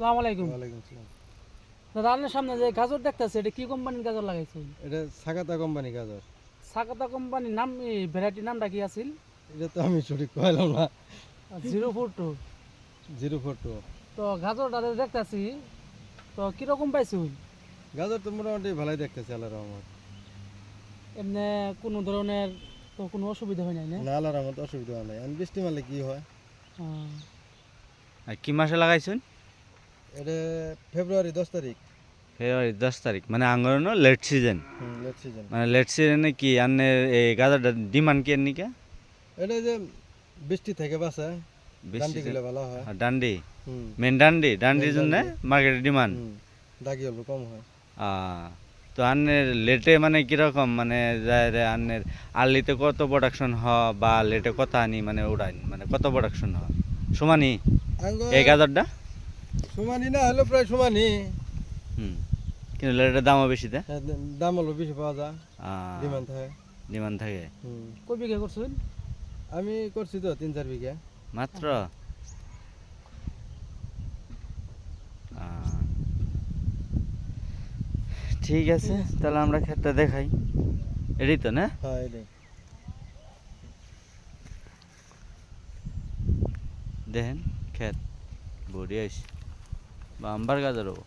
আসসালামু আলাইকুম। ওয়ালাইকুম আসসালাম। দাদা আপনার সামনে যে গাজর দেখতেছে এটা কি কোম্পানির গাজর লাগাইছেন? এটা সাকাতা কোম্পানি গাজর। সাকাতা কোম্পানির নাম ভ্যারাইটির নামটা কি আছিল? এটা তো আমি সঠিক কইলাম না। 042। 042। তো গাজরটা যে দেখতেছি তো কিরকম পাইছুন? গাজর তো মোটামুটি ভালোই দেখতেছে আল্লাহর রহমত। এমনি কোনো ধরনের তো কোনো অসুবিধা হয় নাই না? না আল্লাহর রহমত অসুবিধা হয় নাই। আর বৃষ্টি মারলে কি হয়? আহ, আর কি মাসে লাগাইছেন? এটা ফেব্রুয়ারি 10 তারিখ। ফেব্রুয়ারি 10 তারিখ, মানে আঙ্গরনো লেট সিজন। Late season. মানে লেট সিজনে কি আনের এই গাজাটা ডিমান্ড কি নিকা? এটা যে বৃষ্টি থেকে বাঁচে, বেশি ডান্ডি গুলো ভালো হয়। ডান্ডি, হুম। মেন ডান্ডির জন্য ডান্ডি। মার্কেটে ডিমান্ড। হুম। দাগি অল্প কম হয়। তো আনের লেটে মানে কিরকম, মানে আনের আর্লিতে কত প্রোডাকশন হ বা লেটে কত আনি, মানে ওড়াই মানে কত প্রোডাকশন হ সমানই আঙ্গ এই গাজরটা? সমানই না হলো প্রায় সমানই। হুম, কিন্তু লেটের দামও বেশি দেয়। হ্যাঁ, দাম হলো বেশি পাওয়া যায়, ডিমান্ড থাকে। ডিমান্ড থাকে। হুম। কয় বিঘা করছুন? আমি করছি তো 3-4 বিঘা। মাত্র ঠিক আছে, তাহলে আমরা ক্ষেতটা দেখাই। এটাই তো না? হ্যাঁ এটাই। দেখেন ক্ষেত বড়ি আইস বাম্বার গাজর হবো।